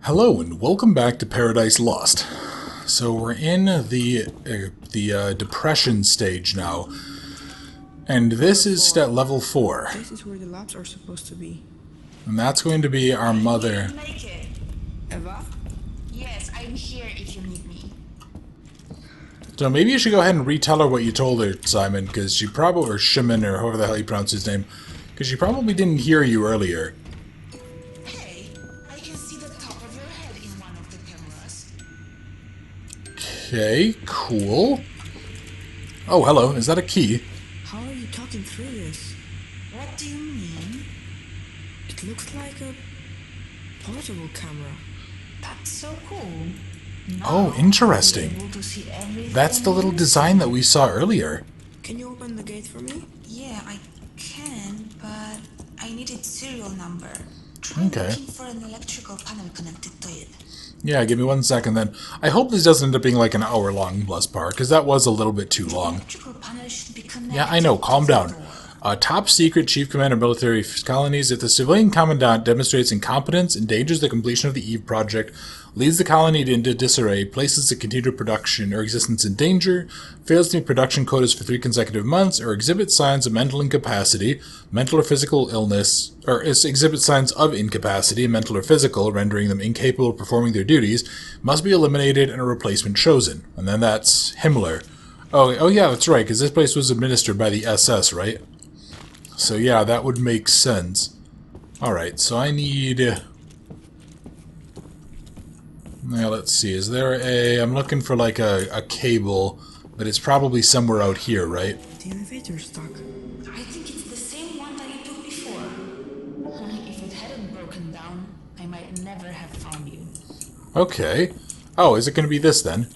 Hello and welcome back to Paradise Lost. So we're in the depression stage now, and this is at level 4. This is where the labs are supposed to be. And that's going to be our mother. Make it. Eva? Yes, I'm here if you need me. So maybe you should go ahead and retell her what you told her, Simon, because she probably, or Szymon, or however the hell you pronounce his name, because she probably didn't hear you earlier. Hey, I can see the top of your head in one of the cameras. Okay, cool. Oh, hello, is that a key? How are you talking through this? What do you mean? It looks like a portable camera. That's so cool. Oh, interesting. Able to see everything. That's the little design that we saw earlier. Can you open the gate for me? Yeah, I can, but I need its serial number. Okay. Looking for an electrical panel connected to it. Yeah, give me 1 second then. I hope this doesn't end up being like an hour-long plus part, because that was a little bit too long. Electrical panel should be connected. Yeah, I know. Calm down. Top secret chief commander military colonies. If the civilian commandant demonstrates incompetence, endangers the completion of the Eve project, leads the colony into disarray, places the continued production or existence in danger, fails to meet production quotas for 3 consecutive months, or exhibits signs of mental incapacity, mental or physical illness, or exhibits signs of incapacity, mental or physical, rendering them incapable of performing their duties, must be eliminated and a replacement chosen. And then that's Himmler. Oh yeah, that's right, because this place was administered by the SS, right? So yeah, that would make sense. Alright, so I need... Now let's see, is there a... I'm looking for like a cable, but it's probably somewhere out here, right? The elevator's stuck. I think it's the same one that you took before. If it hadn't broken down, I might never have found you. Okay. Oh, is it going to be this then?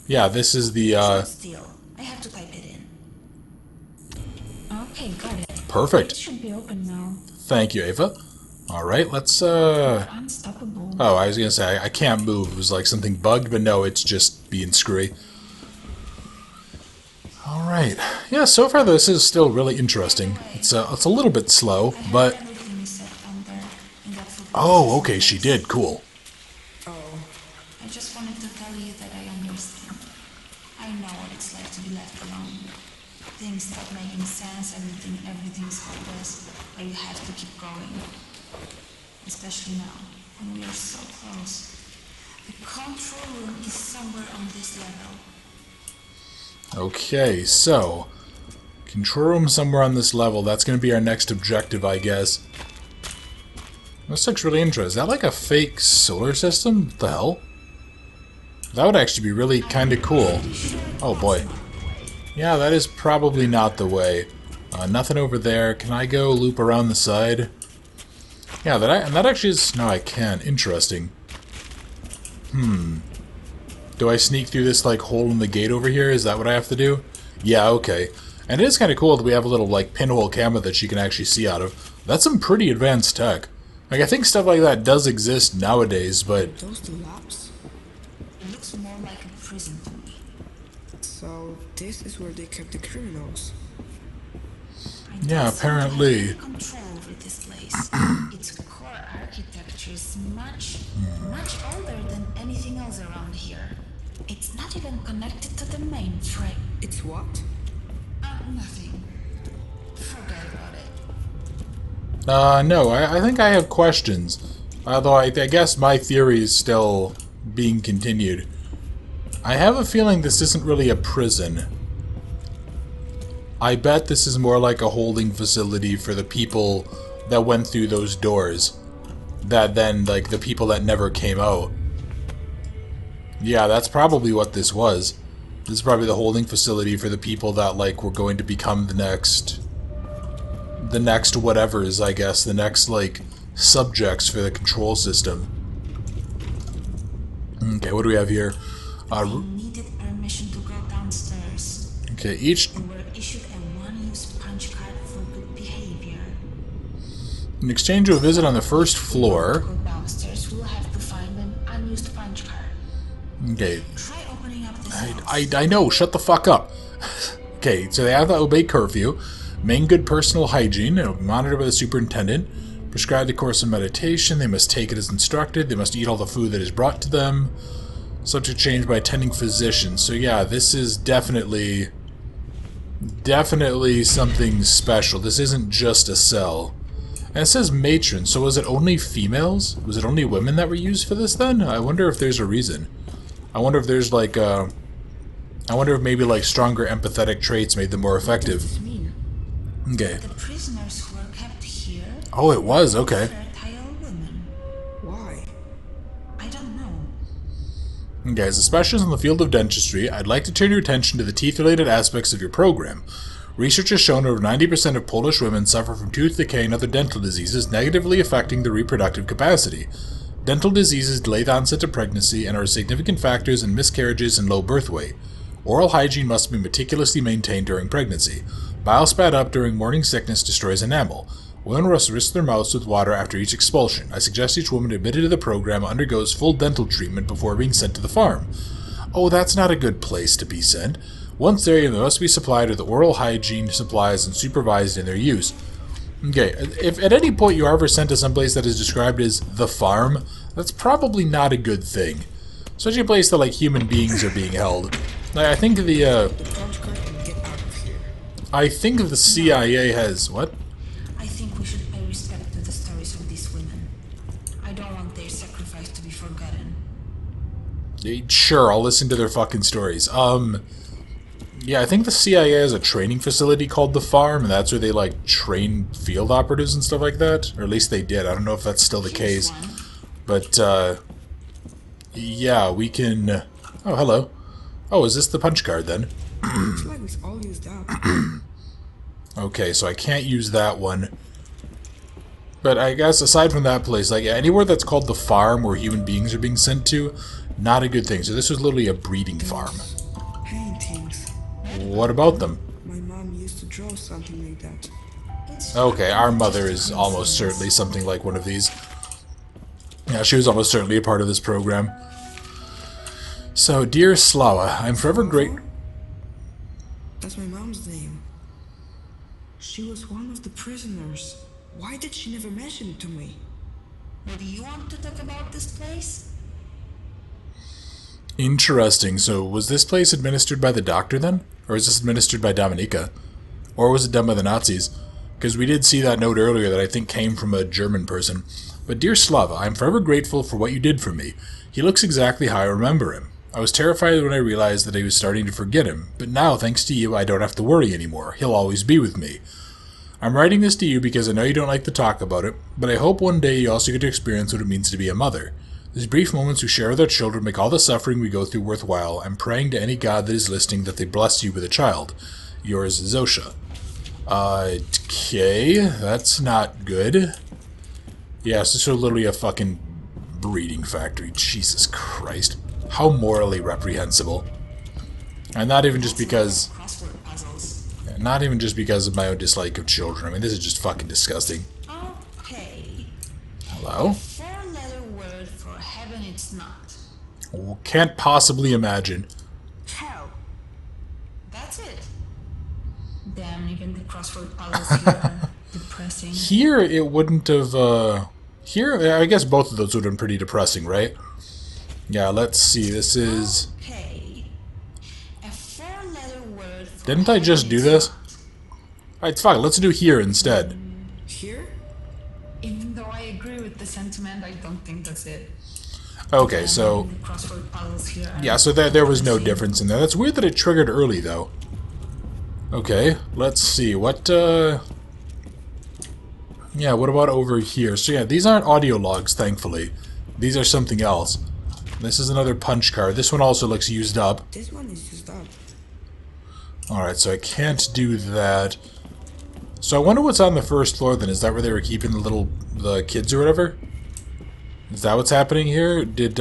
Yeah, this is the, Still, I have to type it in. Okay, got it. It Perfect. should be open now. Thank you, Ava. Alright, let's, Unstoppable. Oh, I was gonna say, I can't move. It was like something bugged, but no, it's just being screwy. Alright. Yeah, so far this is still really interesting. It's a little bit slow, but... Everything is set under in that football Oh, system. okay, she did. Cool. Oh, I just wanted to tell you that I understand. I know what it's like to be left alone. Things stop making sense, everything's hopeless, but you have to keep going. Especially now, when we are so close. The control room is somewhere on this level. Okay, so... Control room somewhere on this level. That's gonna be our next objective, I guess. This looks really interesting. Is that like a fake solar system? What the hell? That would actually be really kinda cool. Oh boy. Yeah, that is probably not the way. Nothing over there. Can I go loop around the side? Yeah, that actually is... No, I can't. Interesting. Do I sneak through this, like, hole in the gate over here? Is that what I have to do? Yeah, okay. And it is kind of cool that we have a little, like, pinhole camera that she can actually see out of. That's some pretty advanced tech. Like, I think stuff like that does exist nowadays, but... those the labs? It looks more like a prison to me. So, this is where they kept the criminals. I Yeah, think someone apparently. has control over this place. Its core architecture is much older than anything else around here. It's not even connected to the mainframe. It's what? Nothing. Forget about it. No, I think I have questions. Although I guess my theory is still being continued. I have a feeling this isn't really a prison. I bet this is more like a holding facility for the people that went through those doors. That then, like, the people that never came out. Yeah, that's probably what this was. This is probably the holding facility for the people that, like, were going to become the next whatevers, I guess. The next, like, subjects for the control system. Okay, what do we have here? They needed permission to go downstairs. Okay, each... They were issued a one-use punch card for good behavior. In exchange of a visit on the first floor... Go downstairs, we'll have to find an unused punch card. Okay, Try opening up this I know, shut the fuck up. Okay, so they have to obey curfew, main good personal hygiene, monitored by the superintendent, Prescribe the course of meditation. They must take it as instructed. They must eat all the food that is brought to them. Subject change by attending physician. So yeah, this is definitely something special. This isn't just a cell. And it says matron, so was it only females? Was it only women that were used for this then? I wonder if there's a reason. I wonder if there's like I wonder if maybe like stronger empathetic traits made them more effective. Okay. The prisoners who were kept here. Oh, it was, okay. Fertile women. Why? I don't know. Okay, as a specialist in the field of dentistry, I'd like to turn your attention to the teeth-related aspects of your program. Research has shown over 90% of Polish women suffer from tooth decay and other dental diseases, negatively affecting their reproductive capacity. Dental diseases delay the onset of pregnancy and are significant factors in miscarriages and low birth weight. Oral hygiene must be meticulously maintained during pregnancy. Bile spat up during morning sickness destroys enamel. Women must rinse their mouths with water after each expulsion. I suggest each woman admitted to the program undergoes full dental treatment before being sent to the farm. Oh, that's not a good place to be sent. Once there, they must be supplied with oral hygiene supplies and supervised in their use. Okay, if at any point you are ever sent to someplace that is described as the farm, that's probably not a good thing. Especially a place that, like, human beings are being held. I think I think the CIA has... What? I think we should pay respect to the stories of these women. I don't want their sacrifice to be forgotten. Sure, I'll listen to their fucking stories. Yeah, I think the CIA has a training facility called The Farm, and that's where they, like, train field operatives and stuff like that. Or at least they did. I don't know if that's still the case. But, yeah, we can... Oh, hello. Oh, is this the punch card, then? Looks like it's all used up. Okay, so I can't use that one. But I guess aside from that place, like, anywhere that's called The Farm where human beings are being sent to, not a good thing. So this was literally a breeding farm. Paintings. What about them? My mom used to draw something like that. Okay, our mother is almost certainly something like one of these. Yeah, she was almost certainly a part of this program. So, dear Slava, I'm forever great... That's my mom's name. She was one of the prisoners. Why did she never mention it to me? Do you want to talk about this place? Interesting. So, was this place administered by the doctor then? Or is this administered by Dominika? Or was it done by the Nazis? Because we did see that note earlier that I think came from a German person. But dear Slava, I'm forever grateful for what you did for me. He looks exactly how I remember him. I was terrified when I realized that I was starting to forget him, but now, thanks to you, I don't have to worry anymore. He'll always be with me. I'm writing this to you because I know you don't like to talk about it, but I hope one day you also get to experience what it means to be a mother. These brief moments we share with our children make all the suffering we go through worthwhile. I'm praying to any god that is listening that they bless you with a child. Yours, Zosha. Okay, that's not good. Yes, this is literally a fucking breeding factory. Jesus Christ. How morally reprehensible. And not even just because... Crossword puzzles. Not even just because of my own dislike of children. I mean, this is just fucking disgusting. Okay. Hello? Four-letter word for heaven it's not. Oh, can't possibly imagine. Hell. That's it. Damn, even the crossword puzzles here are depressing. Here, it wouldn't have, Here, I guess both of those would have been pretty depressing, right? Yeah, let's see. This is... Okay. A four-letter word for Didn't I just do this? Alright, fine. Let's do here instead. Here? Even though I agree with the sentiment, I don't think that's it. Okay, so... The crossword puzzles here are Yeah, so there was no difference in there. That's weird that it triggered early, though. Okay, let's see. What, Yeah, what about over here? So yeah, these aren't audio logs, thankfully. These are something else. This is another punch card. This one also looks used up. This one is used up. Alright, so I can't do that. So I wonder what's on the first floor then. Is that where they were keeping the kids or whatever? Is that what's happening here? Did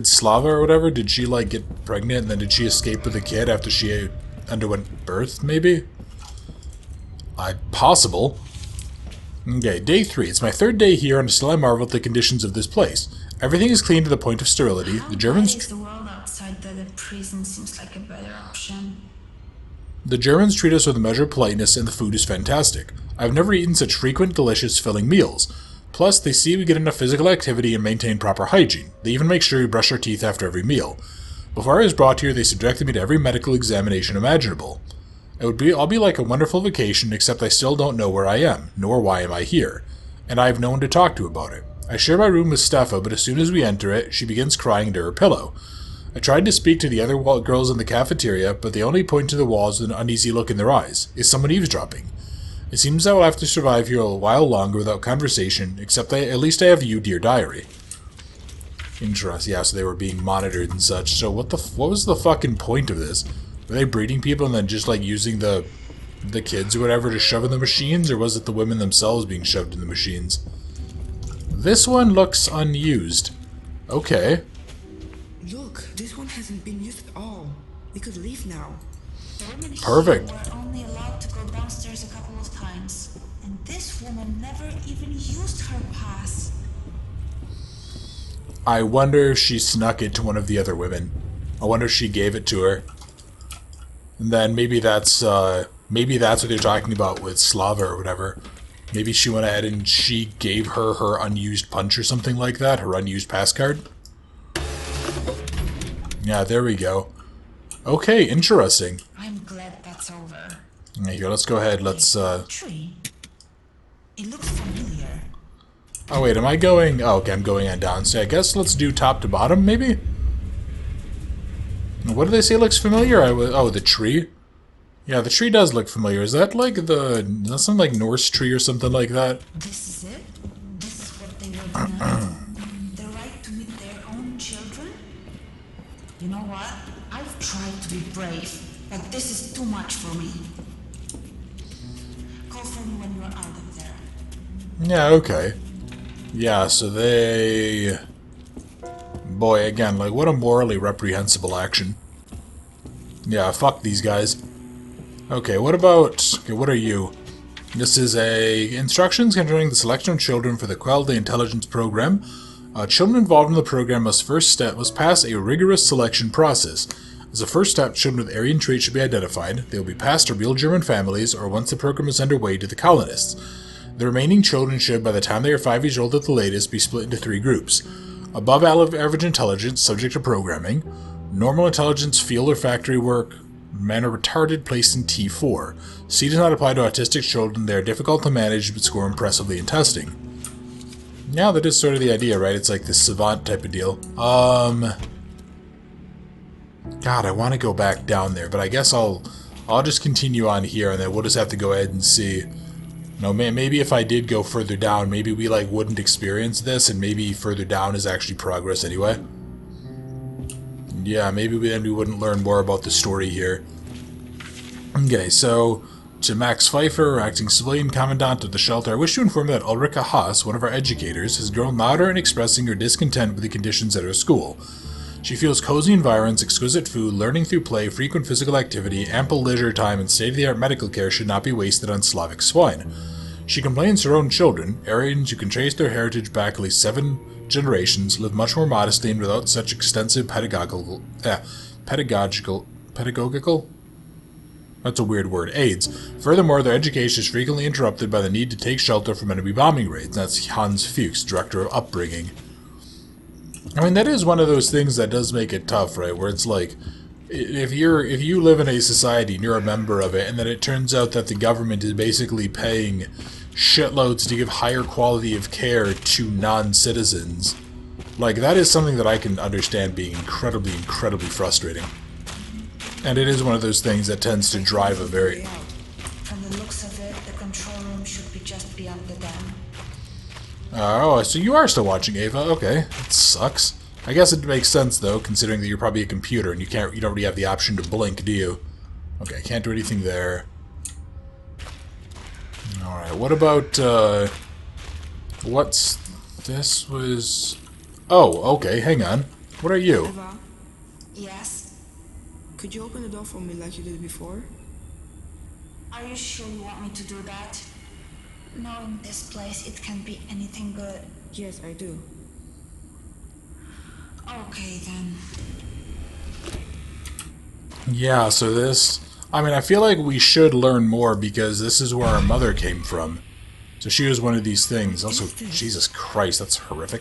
Slava or whatever, did she, like, get pregnant and then did she escape with a kid after she underwent birth, maybe? Possible. Okay, day 3. It's my 3rd day here and still I marvel at the conditions of this place. Everything is clean to the point of sterility. The Germans... How bad is the world outside that a prison seems like a better option? The Germans treat us with a measure of politeness, and the food is fantastic. I've never eaten such frequent, delicious, filling meals. Plus, they see we get enough physical activity and maintain proper hygiene. They even make sure we brush our teeth after every meal. Before I was brought here, they subjected me to every medical examination imaginable. I'll be like a wonderful vacation, except I still don't know where I am, nor why am I here. And I have no one to talk to about it. I share my room with Steffa, but as soon as we enter it, she begins crying into her pillow. I tried to speak to the other girls in the cafeteria, but they only point to the walls with an uneasy look in their eyes. Is someone eavesdropping? It seems I will have to survive here a while longer without conversation, except at least I have you, dear diary. Interesting. Yeah, so they were being monitored and such. So what was the fucking point of this? Were they breeding people and then just like using the kids or whatever to shove in the machines, or was it the women themselves being shoved in the machines? This one looks unused. Okay. Look, this one hasn't been used at all. We could leave now. The women Perfect. here were only allowed to go downstairs a couple of times, and this woman never even used her pass. I wonder if she snuck it to one of the other women. I wonder if she gave it to her. And then maybe that's what they're talking about with Slava or whatever. Maybe she went ahead and she gave her her unused punch or something like that, her unused pass card. Yeah, there we go. Okay, interesting. I'm glad that's over. There you go, let's go ahead, let's, Tree. It looks familiar. Oh wait, am I going... Oh, okay, I'm going on down. So I guess let's do top to bottom, maybe? What do they say looks familiar? Oh, the tree? Yeah, the tree does look familiar. Is that like is that some like Norse tree or something like that? This is it? This is what they were denying? The right to meet their own children? You know what? I've tried to be brave, but this is too much for me. Call for me when you're out of there. Yeah, okay. Yeah, so they... Boy, again, like, what a morally reprehensible action. Yeah, fuck these guys. Okay, what about... Okay, what are you? This is instructions concerning the selection of children for the Quality Intelligence Program. Children involved in the program must pass a rigorous selection process. As a first step, children with Aryan traits should be identified. They will be passed to real German families, or once the program is underway, to the colonists. The remaining children should, by the time they are 5 years old at the latest, be split into 3 groups. Above average intelligence, subject to programming. Normal intelligence, field or factory work. Men are retarded, placed in T4. C does not apply to autistic children. They are difficult to manage, but score impressively in testing. Yeah, that is sort of the idea, right? It's like this savant type of deal. God, I want to go back down there, but I guess I'll just continue on here, and then we'll just have to go ahead and see. No, maybe if I did go further down, maybe we like wouldn't experience this, and maybe further down is actually progress anyway. Yeah, maybe then we wouldn't learn more about the story here. Okay, so to Max Pfeiffer, acting civilian commandant of the shelter, I wish to inform you that Ulrika Haas, one of our educators, has grown louder in expressing her discontent with the conditions at her school. She feels cozy environs, exquisite food, learning through play, frequent physical activity, ample leisure time, and state-of-the-art medical care should not be wasted on Slavic swine. She complains her own children, Aryans who can trace their heritage back at least 7 generations, live much more modestly and without such extensive pedagogical? That's a weird word. AIDS. Furthermore, their education is frequently interrupted by the need to take shelter from enemy bombing raids. That's Hans Fuchs, director of upbringing. I mean, that is one of those things that does make it tough, right? Where it's like, if you live in a society and you're a member of it, and then it turns out that the government is basically paying shitloads to give higher quality of care to non-citizens, like, that is something that I can understand being incredibly, incredibly frustrating. And it is one of those things that tends to drive a very... From the looks of it, the control room should be just beyond the dam. Oh, so you are still watching, Ava. Okay, that sucks. I guess it makes sense, though, considering that you're probably a computer and you don't really have the option to blink, do you? Okay, can't do anything there. Alright, what about, what's... This was... Oh, okay, hang on. What are you? Eva, Yes? could you open the door for me like you did before? Are you sure you want me to do that? Knowing this place, it can be anything good. Yes, I do. Okay, then. Yeah, so this... I mean, I feel like we should learn more because this is where our mother came from. So she was one of these things. Also, Jesus Christ, that's horrific.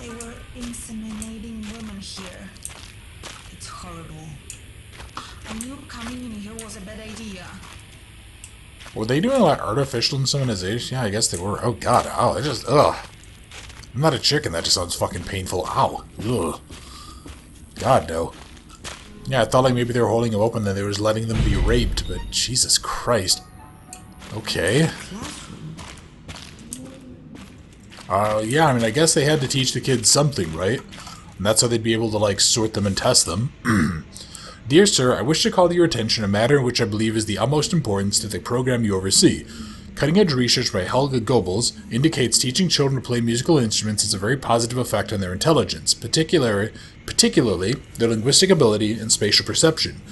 They were inseminating women here. It's horrible. I knew coming in here was a bad idea. Were they doing like artificial insemination? Yeah, I guess they were. Oh god, ow, ugh. I'm not a chicken, that just sounds fucking painful. Ow. Ugh. God, no. Yeah, I thought like maybe they were holding them open and they were just letting them be raped, but Jesus Christ. Okay. Yeah, I mean, I guess they had to teach the kids something, right? And that's how they'd be able to, like, sort them and test them. Dear sir, I wish to call to your attention a matter which I believe is the utmost importance to the program you oversee. Cutting-edge research by Helga Goebbels indicates teaching children to play musical instruments has a very positive effect on their intelligence, particularly their linguistic ability and spatial perception.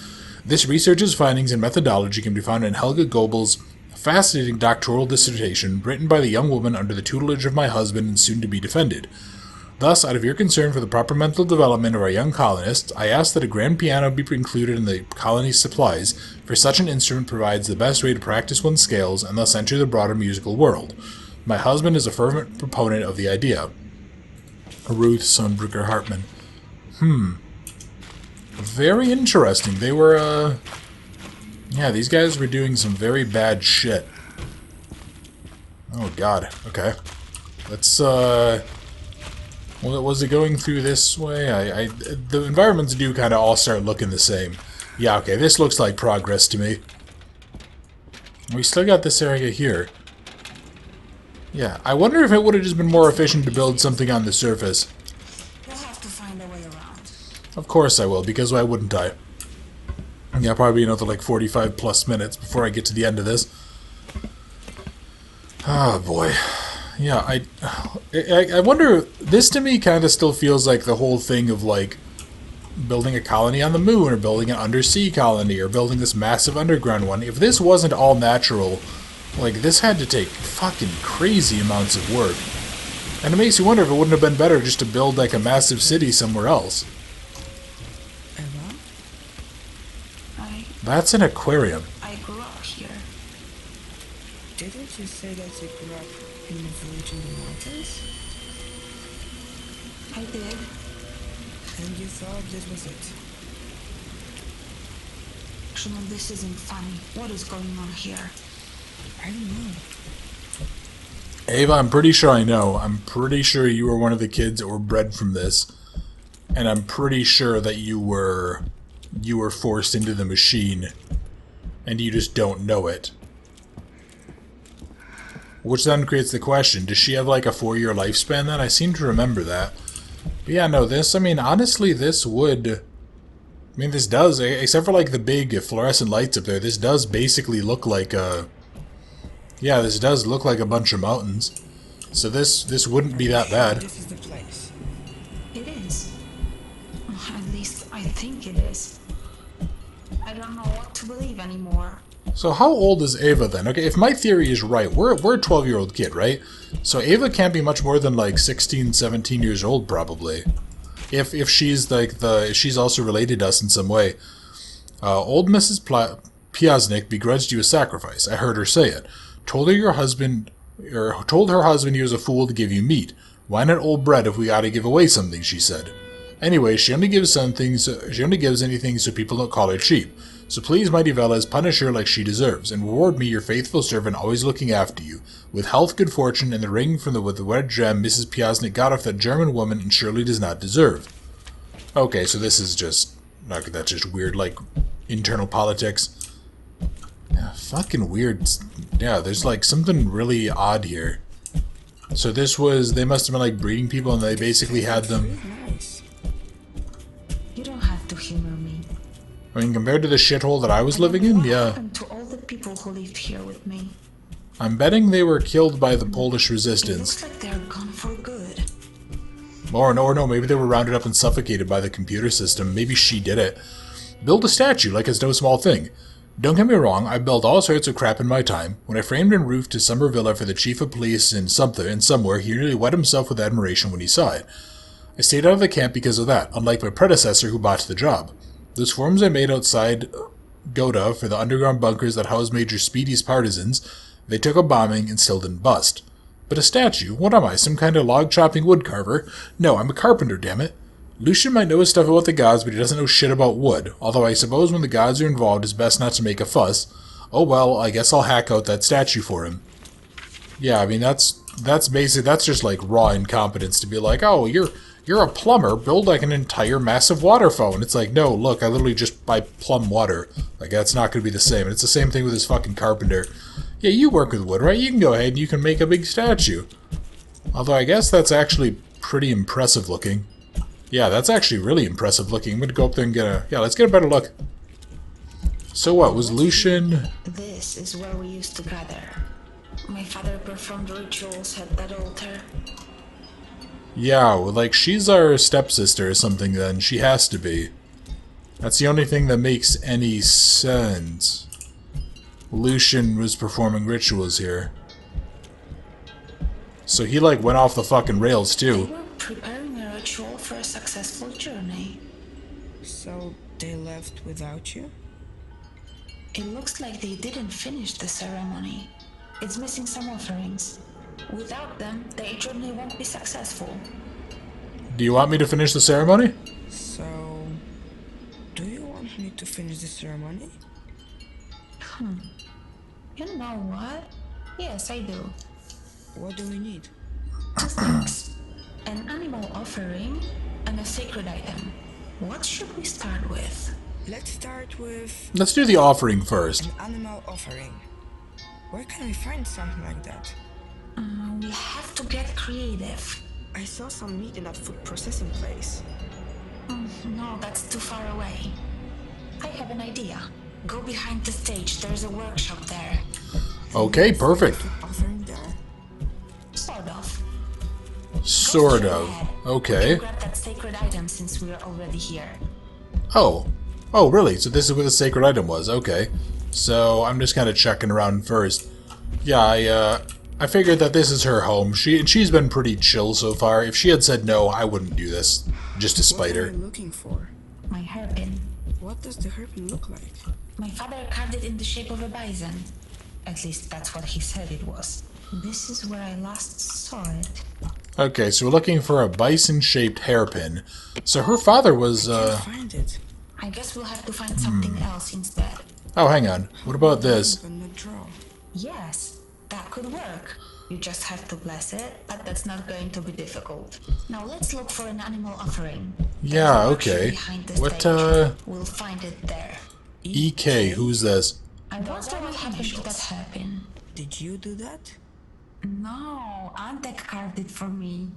This research's findings and methodology can be found in Helga Goebbels' fascinating doctoral dissertation written by the young woman under the tutelage of my husband and soon to be defended. Thus, out of your concern for the proper mental development of our young colonists, I ask that a grand piano be included in the colony's supplies, for such an instrument provides the best way to practice one's scales and thus enter the broader musical world. My husband is a fervent proponent of the idea. Ruth Sundbrücker Hartmann. Very interesting. They were, yeah, these guys were doing some very bad shit. Oh god, okay. Let's, well, was it going through this way? The environments do kind of all start looking the same. Yeah, okay, this looks like progress to me. We still got this area here. Yeah, I wonder if it would have just been more efficient to build something on the surface. We'll have to find a way around. Of course I will, because why wouldn't I? Yeah, probably another like 45 plus minutes before I get to the end of this. Oh boy. Yeah, I wonder, this to me kind of still feels like the whole thing of like building a colony on the moon or building an undersea colony or building this massive underground one. If this wasn't all natural, like this had to take fucking crazy amounts of work. And it makes you wonder if it wouldn't have been better just to build like a massive city somewhere else. Emma? That's an aquarium. I grew up here. Didn't you say that you grew up in a village in the mountains? I did. And you thought this was it? Szymon, this isn't funny. What is going on here? I don't know. Ava, I'm pretty sure I know. I'm pretty sure you were one of the kids that were bred from this. And I'm pretty sure that you were forced into the machine. And you just don't know it. Which then creates the question, does she have like a 4-year lifespan then? I seem to remember that. But yeah, no, this, I mean, honestly, this would... I mean, this does, except for like the big fluorescent lights up there, this does basically look like a... Yeah, this does look like a bunch of mountains. So this wouldn't be that bad. This is the place. It is. At least I think it is. I don't know what to believe anymore. So how old is Ava then? Okay, if my theory is right, we're a 12-year-old kid, right? So Ava can't be much more than like 16, 17 years old probably. If she's like if she's also related to us in some way. Old Mrs. Piasnik begrudged you a sacrifice. I heard her say it. Told her husband he was a fool to give you meat. Why not old bread if we ought to give away something, she said. Anyway, she only gives anything so people don't call her cheap. So please, mighty Velas, punish her like she deserves, and reward me, your faithful servant, always looking after you, with health, good fortune, and the ring with the red gem Mrs. Piasnik got off that German woman and surely does not deserve. Okay, so this is just... Okay, that's just weird, like, internal politics. Yeah, fucking weird. Yeah, there's, like, something really odd here. So this was... They must have been, like, breeding people, and they basically had them... Nice. You don't have to humor me. I mean, compared to the shithole that I was living in, What yeah. happened to all the people who lived here with me? I'm betting they were killed by the Polish It resistance. looks like they're gone for good. Or no, maybe they were rounded up and suffocated by the computer system. Maybe she did it. Build a statue like it's no small thing. Don't get me wrong, I've built all sorts of crap in my time. When I framed and roofed a summer villa for the chief of police in somewhere, he nearly wet himself with admiration when he saw it. I stayed out of the camp because of that, unlike my predecessor who botched the job. Those forms I made outside Goda for the underground bunkers that housed Major Speedy's partisans, they took a bombing and still didn't bust. But a statue? What am I, some kind of log-chopping woodcarver? No, I'm a carpenter, damn it. Lucian might know his stuff about the gods, but he doesn't know shit about wood. Although I suppose when the gods are involved, it's best not to make a fuss. Oh well, I guess I'll hack out that statue for him. Yeah, I mean, that's basically, that's just like raw incompetence to be like, oh, you're a plumber, build like an entire massive water fountain. It's like, no, look, I literally just buy plumb water. Like, that's not going to be the same. And it's the same thing with this fucking carpenter. Yeah, you work with wood, right? You can go ahead and you can make a big statue. Although I guess that's actually pretty impressive looking. Yeah, that's actually really impressive looking. I'm going to go up there and get a... Yeah, let's get a better look. So what, was Lucian... This is where we used to gather. My father performed rituals at that altar. Yeah, well, like, she's our stepsister or something then. She has to be. That's the only thing that makes any sense. Lucian was performing rituals here. So he, like, went off the fucking rails, too. They were preparing a ritual for a successful journey. So they left without you? It looks like they didn't finish the ceremony. It's missing some offerings. Without them, the journey won't be successful. Do you want me to finish the ceremony? So, do you want me to finish the ceremony? You know what? Yes, I do. What do we need? 2 things. An animal offering and a sacred item. What should we start with? Let's start with Let's do the offering first. an animal offering. Where can we find something like that? We have to get creative. I saw some meat in that food processing place. No, that's too far away. I have an idea. Go behind the stage, there's a workshop there. Okay, perfect. Food offering there. Sort of. Sort Go of. straight ahead. Okay. Grab that sacred item since we're already here. Oh. Oh, really? So this is where the sacred item was. Okay. So I'm just kind of checking around first. Yeah, I figured that this is her home. She's been pretty chill so far. If she had said no, I wouldn't do this. Just to spite What are her. you looking for? My hairpin. What does the hairpin look like? My father carved it in the shape of a bison. At least that's what he said it was. This is where I last saw it. Okay, so we're looking for a bison-shaped hairpin. So her father was, Can't find it. I guess we'll have to find something else instead. Oh, hang on. What about this? On the draw. Yes, that could work. You just have to bless it, but that's not going to be difficult. Now let's look for an animal offering. Yeah, There's a workshop okay. behind the What, stage. We'll find it there. EK, who's this? I wonder what happened to that hairpin. Did you do that? No, Antek carved it for me.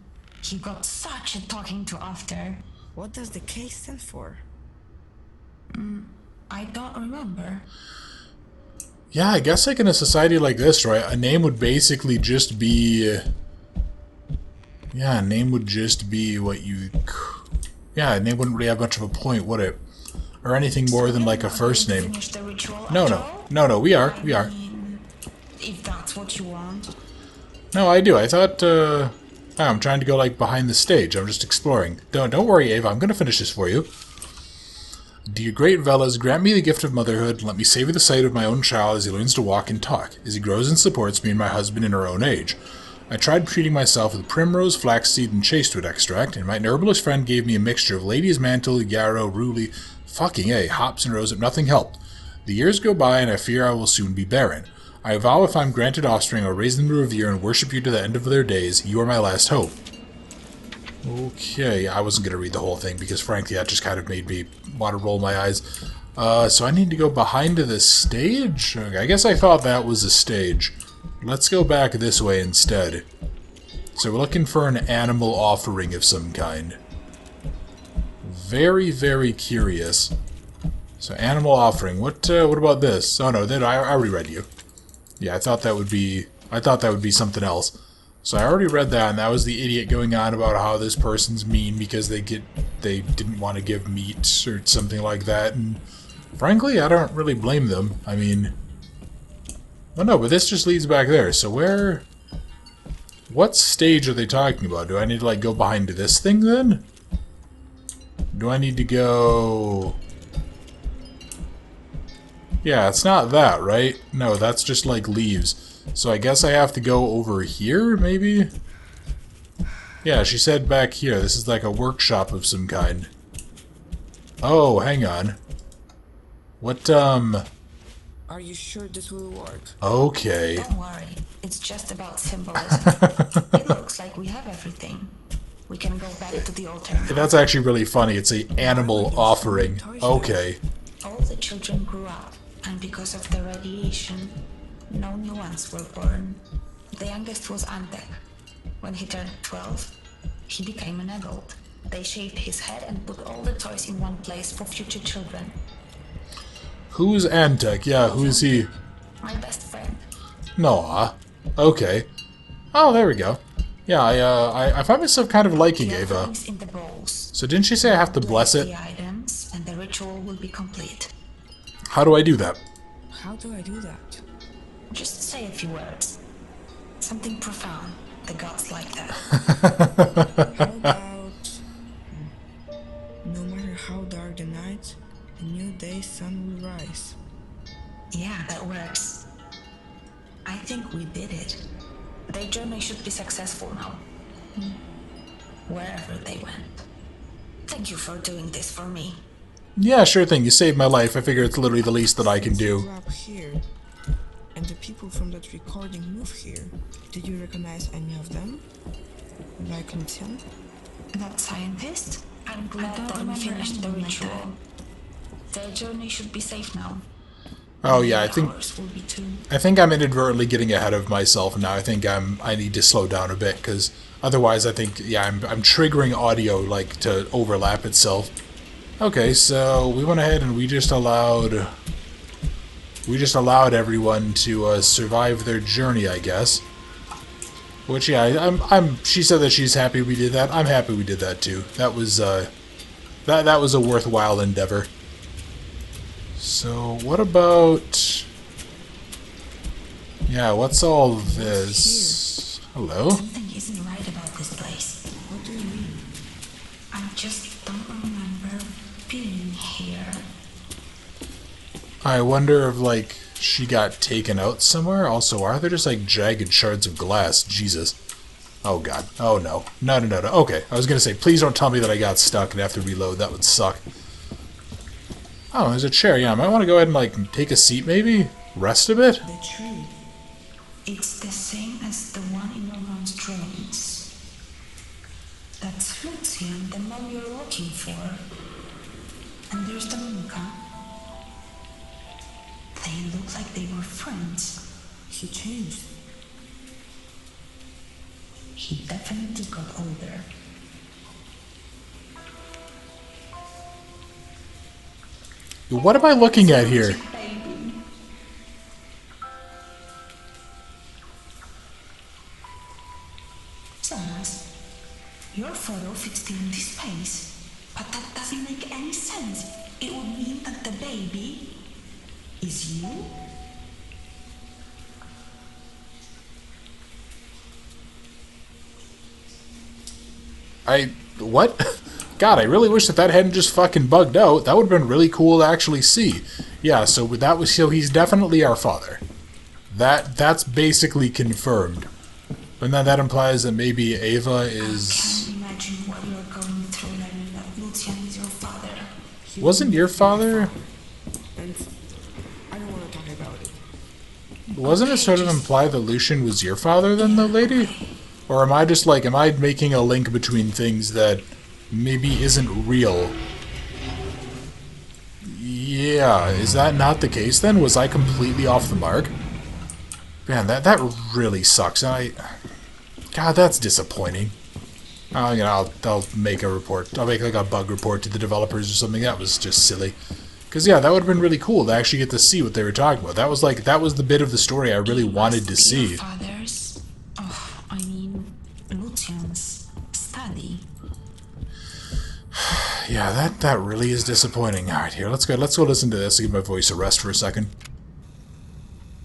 He got such a talking to after. What does the K stand for? I don't remember. Yeah, I guess like in a society like this, right, a name would basically just be... Yeah, a name would just be what you... Yeah, a name wouldn't really have much of a point, would it? Or anything more than like a first name. Finish the ritual No, after no. all? No, we are. I mean, if that's what you want. No, I do. I thought, I'm trying to go, like, behind the stage. I'm just exploring. Don't worry, Ava. I'm going to finish this for you. Dear great Velas, grant me the gift of motherhood, and let me savor the sight of my own child as he learns to walk and talk, as he grows and supports me and my husband in our own age. I tried treating myself with primrose, flaxseed, and chastewood extract, and my herbalist friend gave me a mixture of lady's mantle, yarrow, ruli, fucking A, hops and rose, but nothing helped. The years go by, and I fear I will soon be barren. I vow if I'm granted offspring, I'll raise them to revere and worship you to the end of their days. You are my last hope. Okay, I wasn't going to read the whole thing because frankly that just kind of made me want to roll my eyes. So I need to go behind the stage? Okay, I guess I thought that was a stage. Let's go back this way instead. So we're looking for an animal offering of some kind. Very, very curious. So animal offering. What about this? Oh no, I already read you. Yeah, I thought that would be something else. So I already read that, and that was the idiot going on about how this person's mean because they didn't want to give meat or something like that. And frankly, I don't really blame them. I mean, oh no, but this just leads back there. So what stage are they talking about? Do I need to like go behind this thing then? Do I need to go? Yeah, it's not that, right? No, that's just like leaves. So I guess I have to go over here, maybe? Yeah, she said back here. This is like a workshop of some kind. Oh, hang on. What, Are you sure this will work? Okay. Don't worry, it's just about symbolism. It looks like we have everything. We can go back to the altar now. That's actually really funny. It's a animal offering. Okay. All the children grew up, and because of the radiation, no new ones were born. The youngest was Antek. When he turned 12, he became an adult. They shaved his head and put all the toys in one place for future children. Who's Antek? Yeah, who is he? My best friend. Noah. Okay. Oh, there we go. Yeah, I find myself kind of liking The Ava. offerings in the bowls. So didn't she say I have to bless it? The items, and the ritual will be complete. How do I do that? How do I do that? Just say a few words. Something profound. The gods like that. How about... No matter how dark the night, a new day's sun will rise. Yeah, that works. I think we did it. Their journey should be successful now. Wherever they went. Thank you for doing this for me. Yeah, sure thing. You saved my life. I figure it's literally the least that I can do. Grew up here, and the people from that recording moved here. Did you recognize any of them? Like Lucian? That scientist? I'm glad that we finished the ritual. Their journey should be safe now. Oh yeah, I think Ours will be too. I'm inadvertently getting ahead of myself now. I think I need to slow down a bit because otherwise I think I'm triggering audio like to overlap itself. Okay, so we went ahead and we just allowed everyone to survive their journey, I guess. Which yeah, she said that she's happy we did that. I'm happy we did that too. That was that was a worthwhile endeavor. So what about... Yeah, what's all this? Hello? Something isn't right about this place. What do you mean? I just don't remember being here. I wonder if, like, she got taken out somewhere? Also, are there just, like, jagged shards of glass? Jesus. Oh, God. Oh, no. No. Okay, I was gonna say, please don't tell me that I got stuck and have to reload. That would suck. Oh, there's a chair. Yeah, I might want to go ahead and, like, take a seat, maybe? Rest a bit? The tree. It's the same as the one in Roman's drawings. That's Lucian, the man you're looking for. And there's the Monica. They look like they were friends. He changed. He definitely got older. What am I looking at here? Thomas, your photo fits still in this space, but that doesn't make any sense. It would mean that the baby is you? What? God, I really wish that hadn't just fucking bugged out. That would have been really cool to actually see. Yeah, so he's definitely our father. That's basically confirmed. But then that implies that maybe Ava is... I can't imagine what you're going through learning that Lucian is your father. Wasn't your father... And I don't want to talk about it. Wasn't it sort of implied that Lucian was your father then, though, lady? Or am I just like, am I making a link between things that maybe isn't real? Yeah, is that not the case then? Was I completely off the mark? Man, that really sucks. God, that's disappointing. I'll make a report. I'll make like a bug report to the developers or something. That was just silly. Because yeah, that would have been really cool to actually get to see what they were talking about. That was the bit of the story I really wanted to see. Your father's, I mean, Lucian's study. Yeah, that really is disappointing. All right, here, let's go listen to this and give my voice a rest for a second.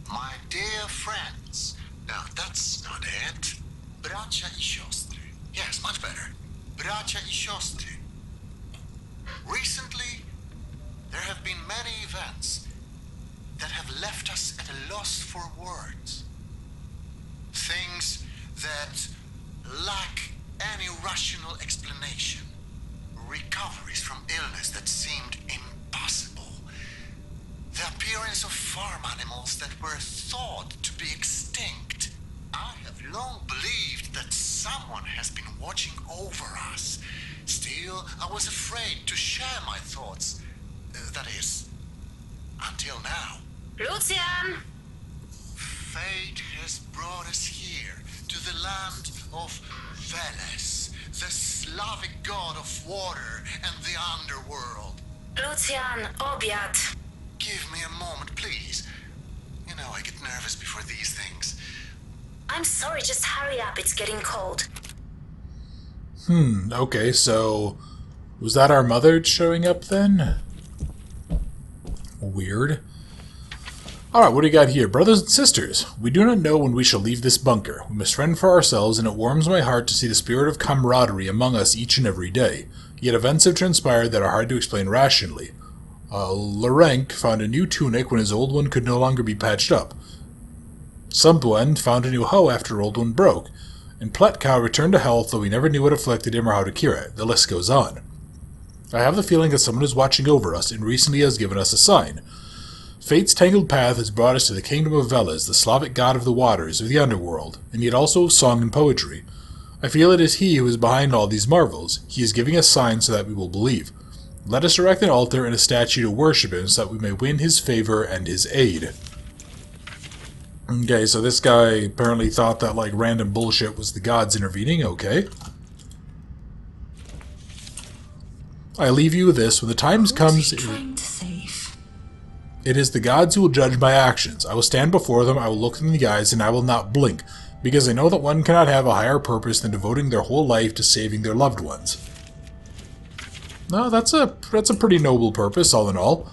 My dear friends, now that's not it. Bracia I siostry. Yes, much better. Bracia I siostry. Recently, there have been many events us at a loss for words. Things that lack any rational explanation. Recoveries from illness that seemed impossible. The appearance of farm animals that were thought to be extinct. I have long believed that someone has been watching over us. Still, I was afraid to share my thoughts. That is, until now. Lucian! Fate has brought us here, to the land of Veles, the Slavic god of water and the underworld. Lucian, obiad. Give me a moment, please. You know, I get nervous before these things. I'm sorry, just hurry up, it's getting cold. Okay, so was that our mother showing up then? Weird. Alright, what do you got here? Brothers and sisters, we do not know when we shall leave this bunker. We must fend for ourselves, and it warms my heart to see the spirit of camaraderie among us each and every day. Yet events have transpired that are hard to explain rationally. Larenk found a new tunic when his old one could no longer be patched up. Sumbwen found a new hoe after her old one broke. And Pletkau returned to health, though we never knew what afflicted him or how to cure it. The list goes on. I have the feeling that someone is watching over us, and recently has given us a sign. Fate's tangled path has brought us to the kingdom of Veles, the Slavic god of the waters, of the underworld, and yet also of song and poetry. I feel it is he who is behind all these marvels. He is giving us signs so that we will believe. Let us erect an altar and a statue to worship him, so that we may win his favor and his aid. Okay, so this guy apparently thought that, like, random bullshit was the gods intervening. Okay. I leave you with this. When the time comes, it is the gods who will judge my actions. I will stand before them, I will look them in the eyes, and I will not blink, because I know that one cannot have a higher purpose than devoting their whole life to saving their loved ones. No, that's a pretty noble purpose, all in all.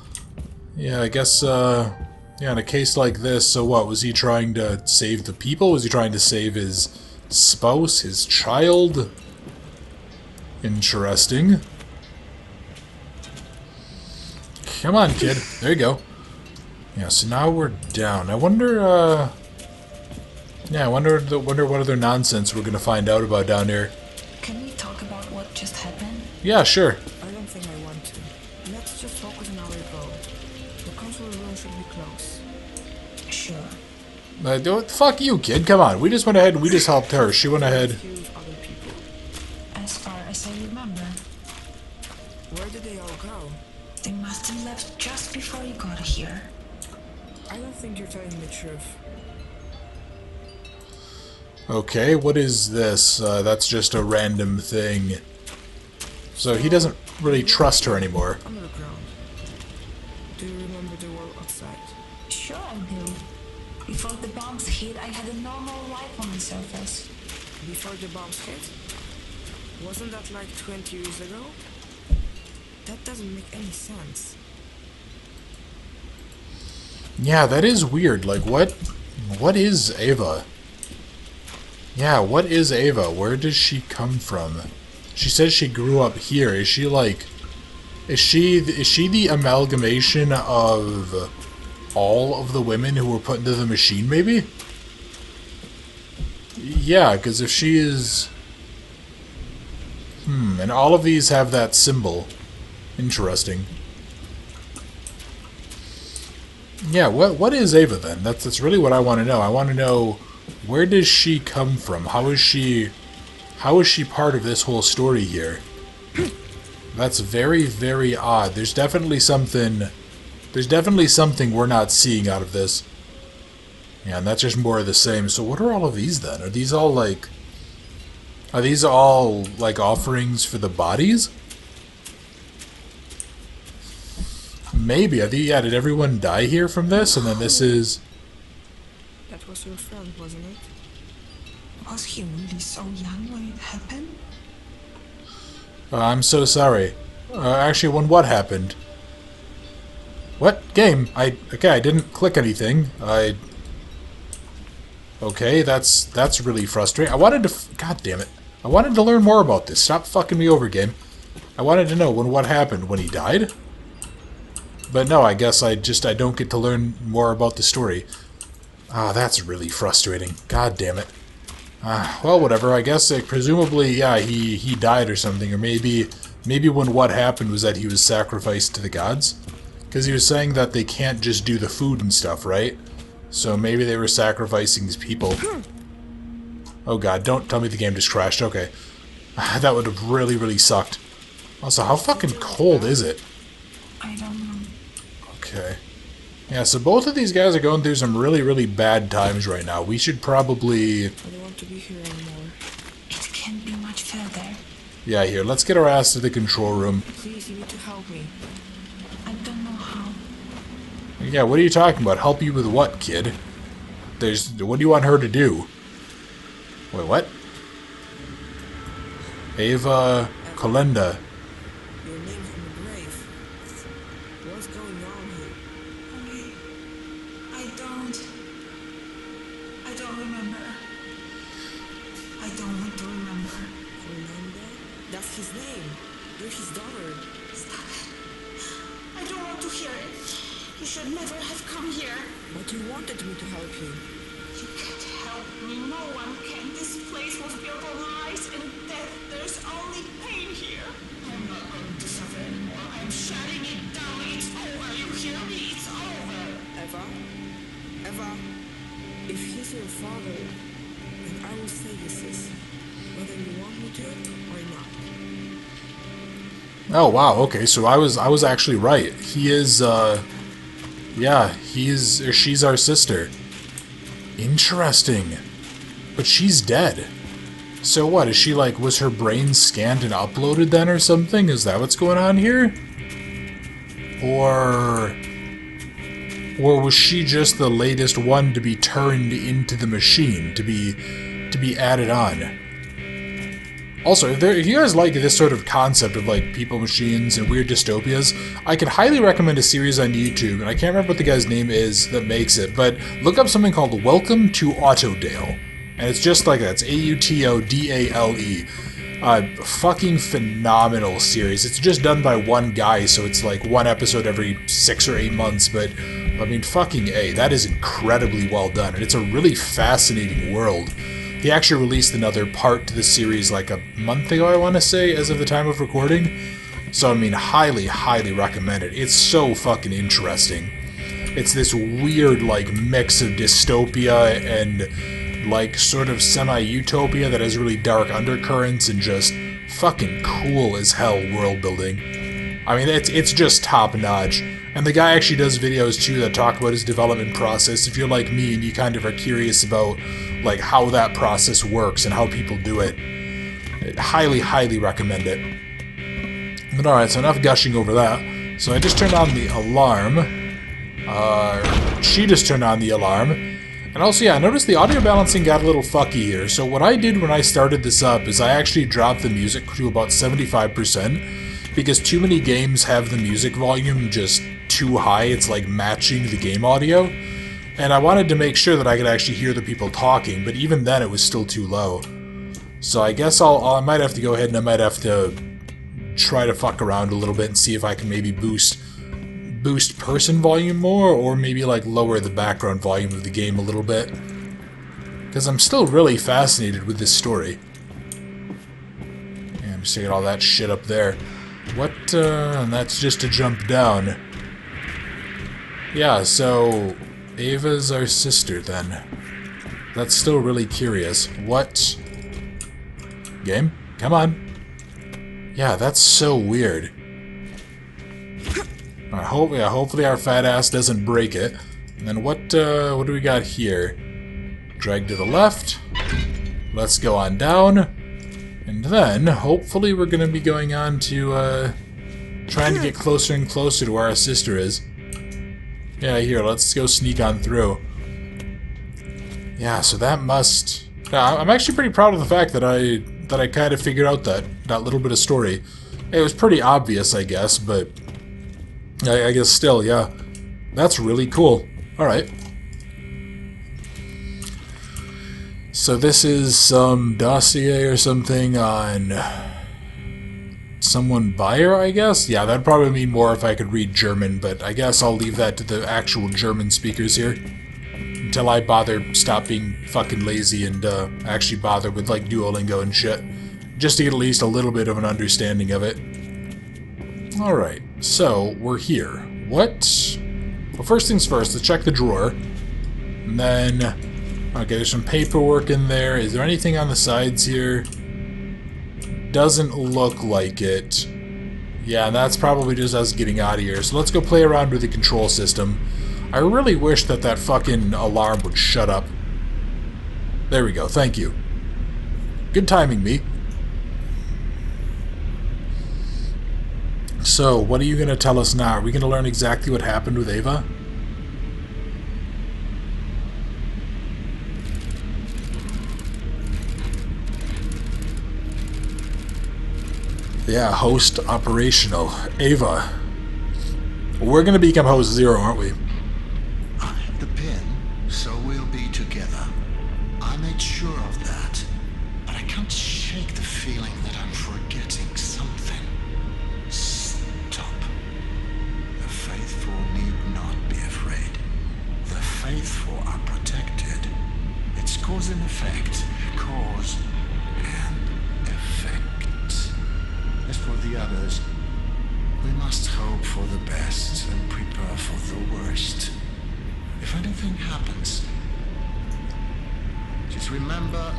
Yeah, I guess, yeah, in a case like this, so what, was he trying to save the people? Was he trying to save his spouse, his child? Interesting. Come on, kid. There you go. Yeah, so now we're down. I wonder, yeah, I wonder what other nonsense we're gonna find out about down here. Can we talk about what just happened? Yeah, sure. I don't think I want to. Let's just focus on our goal. The console room should be close. Sure. Fuck you, kid. Come on. We just went ahead and we just helped her. She went ahead. Confuse other people. As far as I remember, Where did they all go? they must have left just before you got here. I don't think you're telling the truth. Okay, what is this? That's just a random thing. So he doesn't really trust her anymore. Underground. Do you remember the world outside? Sure I do. Before the bombs hit, I had a normal life on the surface. Before the bombs hit? Wasn't that like 20 years ago? That doesn't make any sense. Yeah, that is weird. Like, what is Ava? Yeah, what is Ava? Where does she come from? She says she grew up here. Is she like... Is she the amalgamation of all of the women who were put into the machine, maybe? Yeah, because if she is... and all of these have that symbol. Interesting. Yeah, what is Ava then? That's really what I want to know. I want to know, where does she come from? How is she part of this whole story here? That's very, very odd. There's definitely something we're not seeing out of this. Yeah, and that's just more of the same. So what are all of these then? Are these all like offerings for the bodies? Maybe. Yeah, did everyone die here from this? And then this is... That was your friend, wasn't it? Was he really so young when it happened? I'm so sorry. Actually, when what happened? What? Game? Okay, I didn't click anything. Okay, that's really frustrating. I wanted to... God damn it. I wanted to learn more about this. Stop fucking me over, game. I wanted to know what happened. When he died? But no, I guess I don't get to learn more about the story. Ah, that's really frustrating. God damn it. Well, whatever. I guess, presumably, yeah, he died or something. Or maybe when what happened was that he was sacrificed to the gods. Because he was saying that they can't just do the food and stuff, right? So maybe they were sacrificing these people. Oh god, don't tell me the game just crashed. Okay. That would have really, really sucked. Also, how fucking cold is it? I don't know. Okay. Yeah, so both of these guys are going through some really, really bad times right now. We should probably... I don't want to be here anymore. It can't be much further. Yeah, here, let's get our ass to the control room. Please, you need to help me. I don't know how. Yeah, what are you talking about? Help you with what, kid? What do you want her to do? Wait, what? Ava Kolenda. Your name from the grave. What's going on here? I don't remember. I don't want to remember. Fernanda? That's his name. You're his daughter. Stop it. I don't want to hear it. You should never have come here. But you wanted me to help you. You can't help me. No one can. This place was built on lies and death. There's only pain here. I'm not going to suffer anymore. I'm shutting it down. It's over. You hear me? It's over. Eva? Eva? If he's your father, then I will say this is. Whether you want me to or not. Oh, wow, okay, so I was actually right. He is, yeah, she's our sister. Interesting. But she's dead. So what, is she like, was her brain scanned and uploaded then or something? Is that what's going on here? Or was she just the latest one to be turned into the machine, to be added on? Also, if you guys like this sort of concept of like people machines and weird dystopias, I can highly recommend a series on YouTube, and I can't remember what the guy's name is that makes it, but look up something called Welcome to Autodale. And it's just like that. It's Autodale. Fucking phenomenal series. It's just done by one guy, so it's like one episode every 6 or 8 months, but I mean, fucking A, that is incredibly well done, and it's a really fascinating world. He actually released another part to the series like a month ago, I want to say, as of the time of recording. So, I mean, highly, highly recommend it. It's so fucking interesting. It's this weird, like, mix of dystopia and, like, sort of semi-utopia that has really dark undercurrents and just fucking cool as hell world building. I mean, it's just top-notch. And the guy actually does videos, too, that talk about his development process. If you're like me and you kind of are curious about, like, how that process works and how people do it, highly, highly recommend it. But alright, so enough gushing over that. So I just turned on the alarm. She just turned on the alarm. And also, yeah, I noticed the audio balancing got a little fucky here. So what I did when I started this up is I actually dropped the music to about 75%. Because too many games have the music volume just too high, it's like matching the game audio. And I wanted to make sure that I could actually hear the people talking, but even then it was still too low. So I guess I might have to go ahead and I might have to try to fuck around a little bit and see if I can maybe boost person volume more, or maybe like lower the background volume of the game a little bit. Because I'm still really fascinated with this story. Yeah, I'm just taking all that shit up there. What, and that's just to jump down. Yeah, so Ava's our sister then. That's still really curious. What? Game? Come on. Yeah, that's so weird. Alright, hopefully our fat ass doesn't break it. And then what do we got here? Drag to the left. Let's go on down. And then, hopefully we're going to be going on to, trying to get closer and closer to where our sister is. Yeah, here, let's go sneak on through. Yeah, so that must... Yeah, I'm actually pretty proud of the fact that I kind of figured out that little bit of story. It was pretty obvious, I guess, but... I guess still, yeah. That's really cool. Alright. So this is some dossier or something on someone buy her, I guess? Yeah, that'd probably mean more if I could read German, but I guess I'll leave that to the actual German speakers here. Until I stop being fucking lazy and actually bother with like Duolingo and shit. Just to get at least a little bit of an understanding of it. Alright, so we're here. What? Well, first things first, let's check the drawer. And then, okay, there's some paperwork in there. Is there anything on the sides here? Doesn't look like it. Yeah, that's probably just us getting out of here. So let's go play around with the control system. I really wish that that fucking alarm would shut up. There we go, thank you. Good timing, me. So, what are you going to tell us now? Are we going to learn exactly what happened with Ava? Yeah, host operational. Ava. We're going to become host 0, aren't we? I have the pin, so we'll be together. I made sure of that, but I can't shake the feeling that I'm forgetting something. Stop. The faithful need not be afraid. The faithful are protected. It's cause and effect. Cause and effect. As for the others, we must hope for the best and prepare for the worst. If anything happens, just remember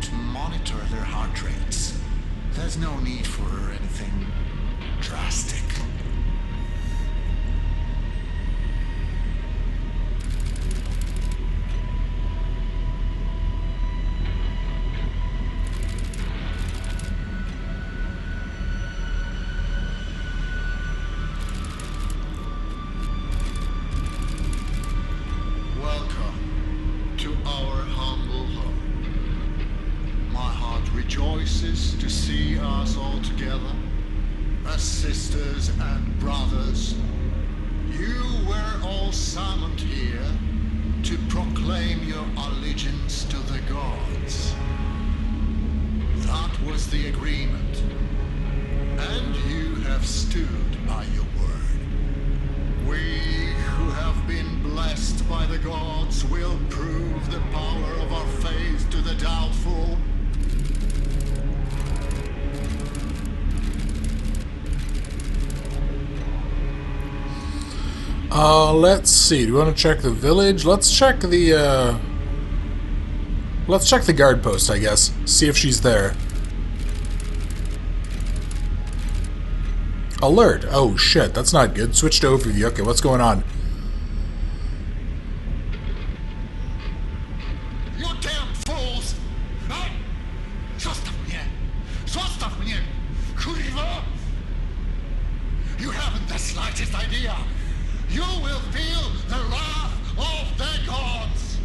to monitor their heart rates. There's no need for anything drastic. Welcome to our humble home. My heart rejoices to see us all together as sisters and brothers. You were all summoned here to proclaim your allegiance to the gods. That was the agreement, and you have stood by your word. We who have been blessed by the gods will prove the power of our faith to the doubtful. Let's see. Do we want to check the village? Let's check the guard post, I guess. See if she's there. Alert. Oh, shit. That's not good. Switch to overview. Okay, what's going on? You damn fools! Hey! Zostaw mnie! Zostaw mnie! Kurwa! You haven't the slightest idea! You will feel the wrath of the gods!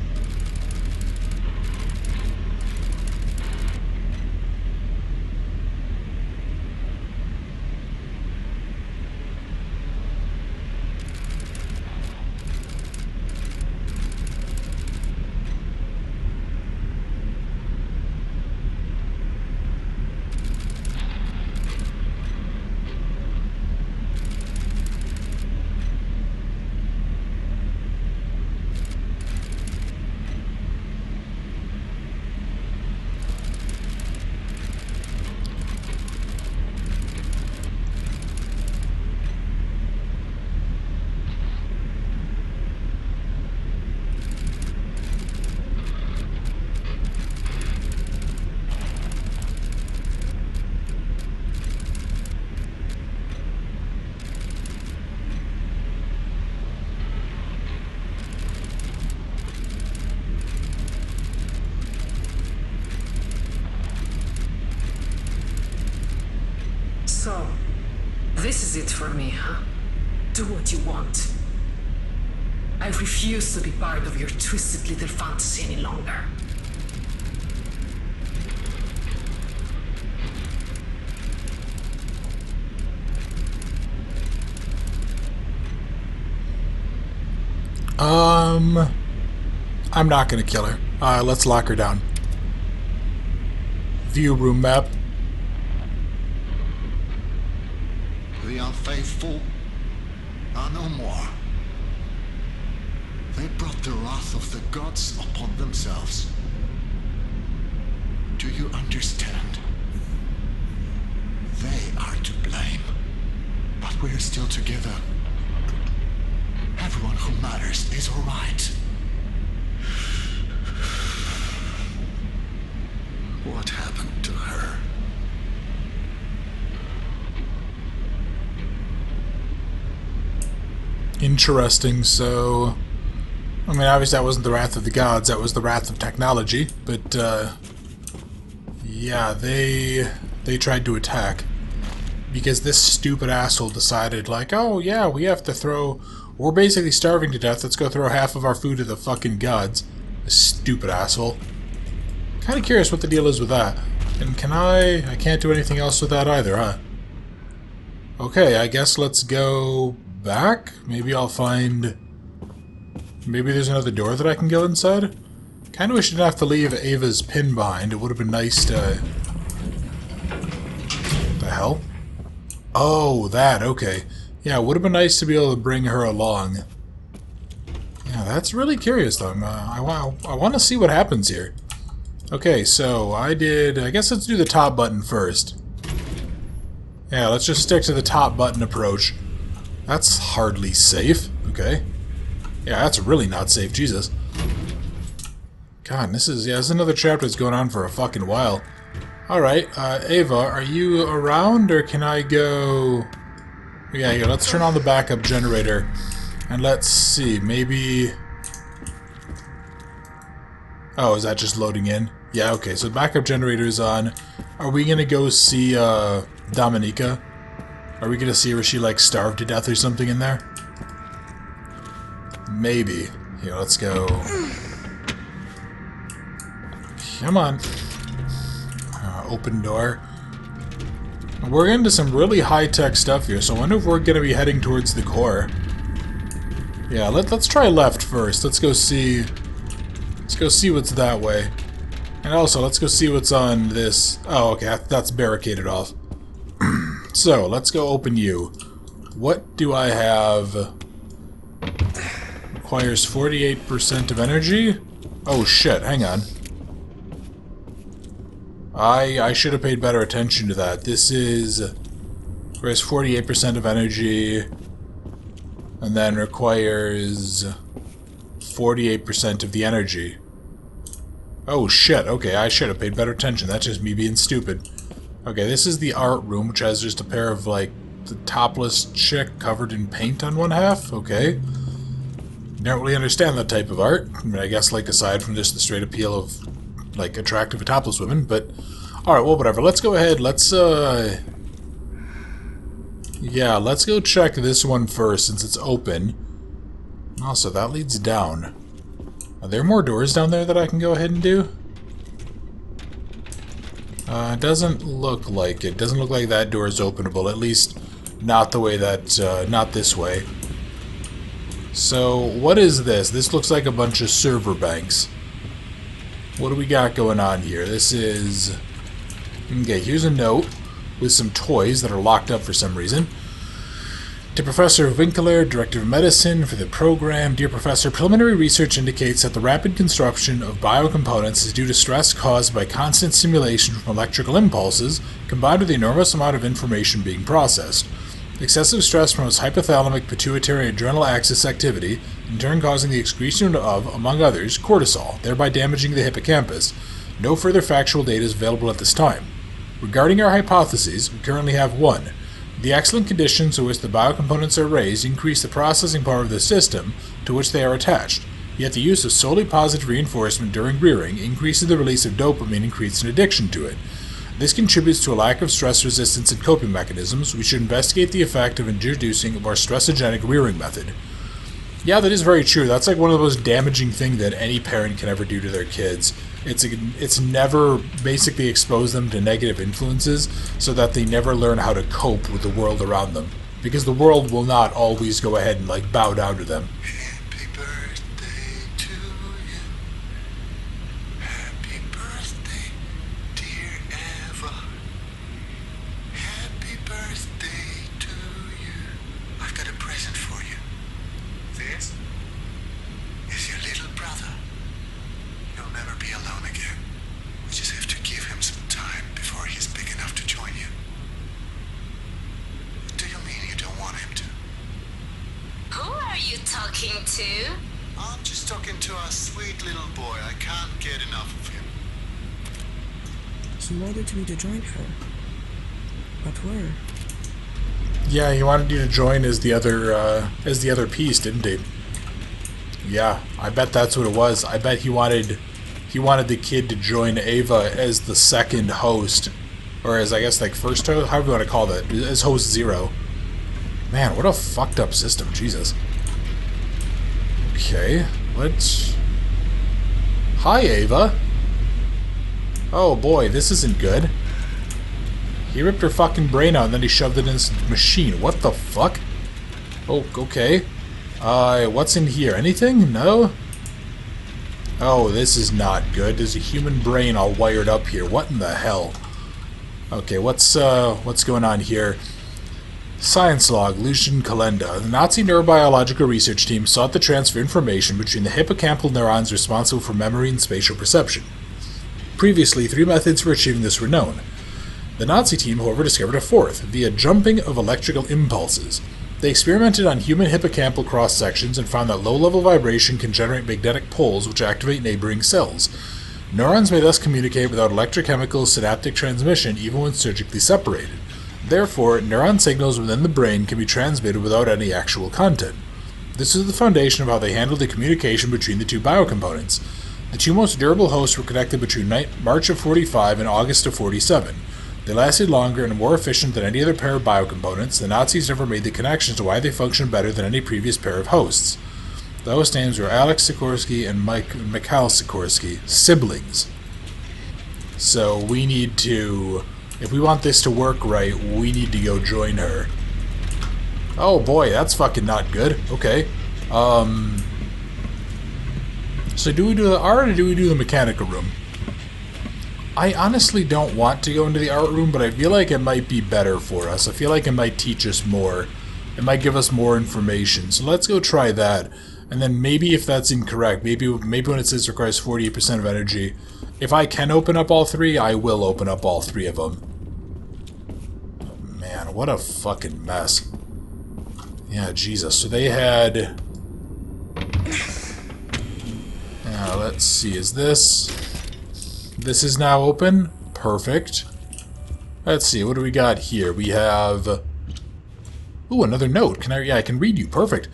So, this is it for me, huh? Do what you want. I refuse to be part of your twisted little fantasy any longer. I'm not gonna kill her. Let's lock her down. View room map. faithful are no more. They brought the wrath of the gods upon themselves. Do you understand? They are to blame. But we're still together. Everyone who matters is alright. What happened to her? Interesting. So, I mean, obviously that wasn't the wrath of the gods, that was the wrath of technology, but, yeah, they tried to attack. Because this stupid asshole decided, like, oh, yeah, we have to throw... We're basically starving to death, let's go throw half of our food to the fucking gods. This stupid asshole. Kinda curious what the deal is with that. And can I can't do anything else with that either, huh? Okay, I guess let's go back? Maybe I'll find... Maybe there's another door that I can go inside? Kinda wish I didn't have to leave Ava's pin behind. It would have been nice to... What the hell? Oh, that, okay. Yeah, it would have been nice to be able to bring her along. Yeah, that's really curious, though. I want to see what happens here. Okay, so I guess let's do the top button first. Yeah, let's just stick to the top button approach. That's hardly safe. Okay. Yeah, that's really not safe, Jesus. God, this is another chapter that's going on for a fucking while. Alright, Ava, are you around, or can I go... Yeah, let's turn on the backup generator, and let's see, maybe... Oh, is that just loading in? Yeah, okay, so the backup generator is on. Are we gonna go see, Dominica? Are we gonna see her, she, like, starved to death or something in there? Maybe. Here, let's go. Come on. Open door. We're into some really high-tech stuff here, so I wonder if we're going to be heading towards the core. Yeah, let's try left first. Let's go see what's that way. And also, let's go see what's on this. Oh, okay, that's barricaded off. So, let's go open you. What do I have? Requires 48% of energy? Oh shit, hang on. I should have paid better attention to that. This is... requires 48% of energy, and then requires 48% of the energy. Oh shit, okay, I should have paid better attention. That's just me being stupid. Okay, this is the art room, which has just a pair of, like, the topless chick covered in paint on one half. Okay. Don't really understand that type of art. I mean, I guess, like, aside from just the straight appeal of... like, attractive topless women, but... Alright, well, whatever. Let's go ahead. Let's, yeah, let's go check this one first, since it's open. Also, that leads down. Are there more doors down there that I can go ahead and do? It doesn't look like it. Doesn't look like that door is openable. At least, not the way that, not this way. So, what is this? This looks like a bunch of server banks. What do we got going on here? This is... Okay, here's a note with some toys that are locked up for some reason. To Professor Winkler, Director of Medicine for the program, Dear Professor, preliminary research indicates that the rapid construction of biocomponents is due to stress caused by constant stimulation from electrical impulses, combined with the enormous amount of information being processed. Excessive stress promotes hypothalamic pituitary adrenal axis activity, in turn causing the excretion of, among others, cortisol, thereby damaging the hippocampus. No further factual data is available at this time. Regarding our hypotheses, we currently have one. The excellent conditions in which the biocomponents are raised increase the processing power of the system to which they are attached, yet the use of solely positive reinforcement during rearing increases the release of dopamine and creates an addiction to it. This contributes to a lack of stress resistance and coping mechanisms. We should investigate the effect of introducing a more stressogenic rearing method. Yeah, that is very true. That's like one of the most damaging things that any parent can ever do to their kids. It's never basically expose them to negative influences so that they never learn how to cope with the world around them. Because the world will not always go ahead and like bow down to them. Happy birthday to you. Happy birthday, dear Eva. Happy birthday to you. looking too? I'm just talking to our sweet little boy. I can't get enough of him. He wanted me to join her. But where? Yeah, he wanted you to join as the other piece, didn't he? Yeah, I bet that's what it was. I bet he wanted the kid to join Ava as the second host, or as, I guess, like, first host, however you want to call that, as host 0. Man, what a fucked up system, Jesus. Okay, let's... Hi, Ava. Oh boy, this isn't good. He ripped her fucking brain out and then he shoved it in his machine. What the fuck? Oh, okay. What's in here? Anything? No? Oh, this is not good. There's a human brain all wired up here. What in the hell? Okay, what's going on here? Science log, Lucian Kalenda. The Nazi neurobiological research team sought to transfer information between the hippocampal neurons responsible for memory and spatial perception. Previously, 3 methods for achieving this were known. The Nazi team, however, discovered a 4th, via jumping of electrical impulses. They experimented on human hippocampal cross-sections and found that low-level vibration can generate magnetic poles which activate neighboring cells. Neurons may thus communicate without electrochemical synaptic transmission even when surgically separated. Therefore, neuron signals within the brain can be transmitted without any actual content. This is the foundation of how they handled the communication between the 2 biocomponents. The 2 most durable hosts were connected between March of 45 and August of 47. They lasted longer and were more efficient than any other pair of biocomponents. The Nazis never made the connections to why they functioned better than any previous pair of hosts. The host names were Alex Sikorsky and Mikhail Sikorsky, siblings. So we need to, if we want this to work right, we need to go join her. Oh boy, that's fucking not good. Okay. So do we do the art or do we do the mechanical room? I honestly don't want to go into the art room, but I feel like it might be better for us. I feel like it might teach us more. It might give us more information. So let's go try that. And then maybe if that's incorrect, maybe when it says requires 48% of energy, if I can open up all 3, I will open up all 3 of them. Oh, man, what a fucking mess. Yeah, Jesus. So they had... Now, let's see. Is this... This is now open. Perfect. Let's see, what do we got here? We have... Ooh, another note. Can I... Yeah, I can read you. Perfect.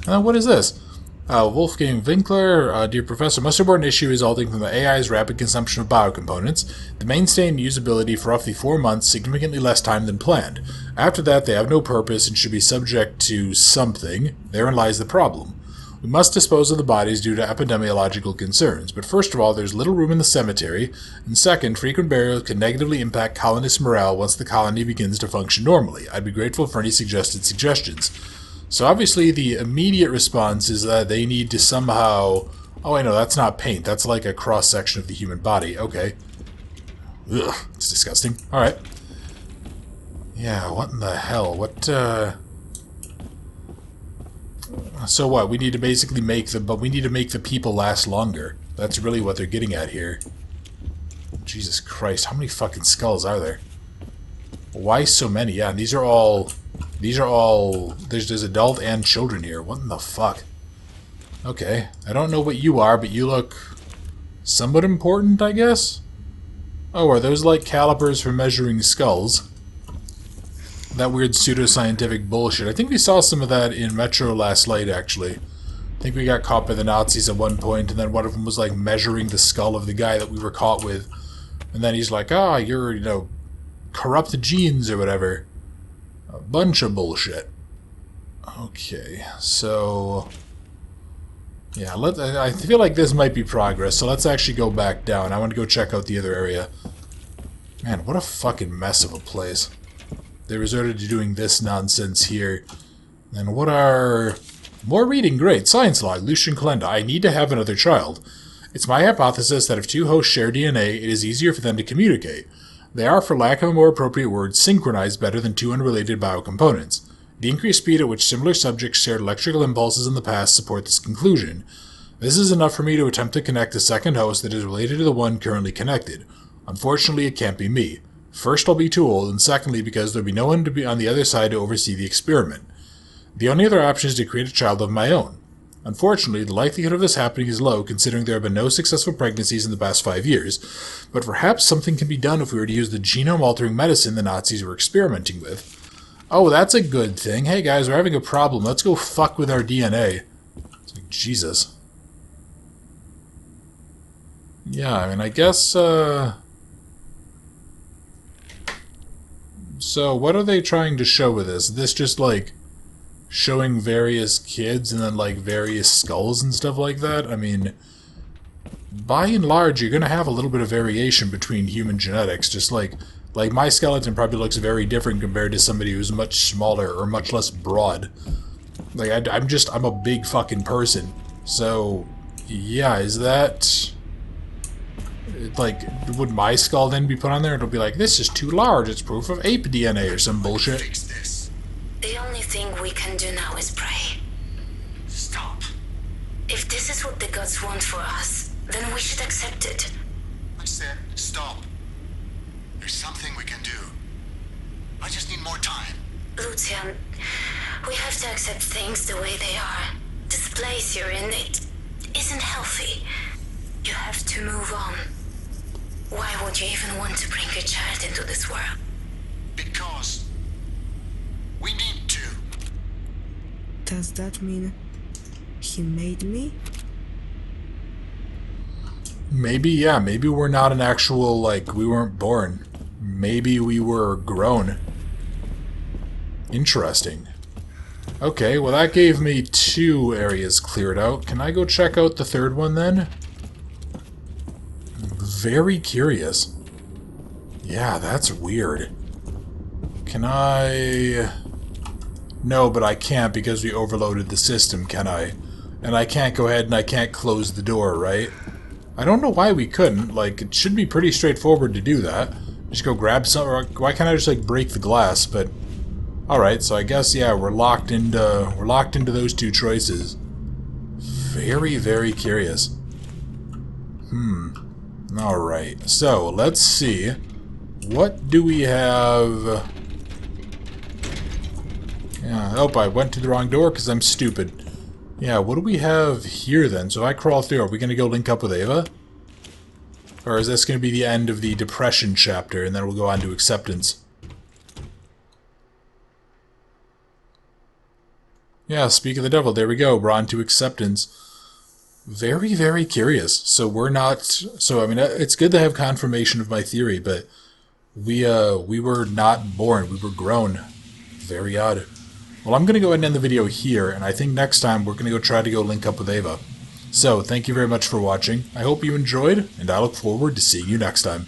What is this? Wolfgang Winkler, dear Professor, must report an issue resulting from the AI's rapid consumption of biocomponents. The mainstay in usability for roughly 4 months, significantly less time than planned. After that, they have no purpose and should be subject to something. Therein lies the problem. We must dispose of the bodies due to epidemiological concerns, but first of all, there's little room in the cemetery, and second, frequent burials can negatively impact colonist morale once the colony begins to function normally. I'd be grateful for any suggested suggestions. So obviously the immediate response is that they need to somehow... Oh, I know, that's not paint. That's like a cross-section of the human body. Okay. Ugh, it's disgusting. Alright. Yeah, what in the hell? What, So what? We need to basically make the people last longer. That's really what they're getting at here. Jesus Christ, how many fucking skulls are there? Why so many? Yeah, these are all there's adult and children here. What in the fuck? Okay, I don't know what you are, but you look somewhat important, I guess? Oh, are those like calipers for measuring skulls? That weird pseudoscientific bullshit. I think we saw some of that in Metro last night, actually. I think we got caught by the Nazis at one point, and then one of them was, like, measuring the skull of the guy that we were caught with. And then he's like, ah, you're, you know, corrupt genes or whatever. A bunch of bullshit. Okay, so... Yeah, I feel like this might be progress, so let's actually go back down. I want to go check out the other area. Man, what a fucking mess of a place. They resorted to doing this nonsense here. And what are... More reading, great. Science log, Lucian Kalenda. I need to have another child. It's my hypothesis that if 2 hosts share DNA, it is easier for them to communicate. They are, for lack of a more appropriate word, synchronized better than 2 unrelated biocomponents. The increased speed at which similar subjects shared electrical impulses in the past support this conclusion. This is enough for me to attempt to connect a second host that is related to the one currently connected. Unfortunately, it can't be me. First, I'll be too old, and secondly, because there'll be no one to be on the other side to oversee the experiment. The only other option is to create a child of my own. Unfortunately, the likelihood of this happening is low, considering there have been no successful pregnancies in the past 5 years, but perhaps something can be done if we were to use the genome-altering medicine the Nazis were experimenting with. Oh, that's a good thing. Hey guys, we're having a problem. Let's go fuck with our DNA. It's like, Jesus. Yeah, I mean, I guess, So, what are they trying to show with this? Is this just, like, showing various kids and then, like, various skulls and stuff like that? I mean, by and large, you're gonna have a little bit of variation between human genetics. Just like my skeleton probably looks very different compared to somebody who's much smaller or much less broad. Like, I'm a big fucking person. So, yeah, is that... like, would my skull then be put on there? It'll be like, this is too large, it's proof of ape DNA or some bullshit. Fix this. The only thing we can do now is pray. Stop. If this is what the gods want for us, then we should accept it. I said stop. There's something we can do. I just need more time. Lucian, we have to accept things the way they are. This place you're in, it isn't healthy. You have to move on. Why would you even want to bring a child into this world? Because we need to. Does that mean he made me? Maybe, yeah, maybe we're not an actual, like, we weren't born. Maybe we were grown. Interesting. Okay, well that gave me 2 areas cleared out. Can I go check out the 3rd one then? Very curious. Yeah, that's weird. Can I... No, but I can't because we overloaded the system, can I? And I can't go ahead and I can't close the door, right? I don't know why we couldn't. Like, it should be pretty straightforward to do that. Just go grab some... Or why can't I just, like, break the glass? But... Alright, so I guess, yeah, we're locked into those 2 choices. Very, very curious. Alright, so, let's see. What do we have... Yeah, oh, I went to the wrong door because I'm stupid. Yeah, what do we have here then? So if I crawl through, are we going to go link up with Ava? Or is this going to be the end of the depression chapter and then we'll go on to acceptance? Yeah, speak of the devil, there we go, we're on to acceptance. Very, very curious. So we're not... So, I mean, it's good to have confirmation of my theory, but we were not born, we were grown. Very odd. Well, I'm going to go ahead and end the video here, and I think next time we're going to try to go link up with Ava. So, thank you very much for watching. I hope you enjoyed, and I look forward to seeing you next time.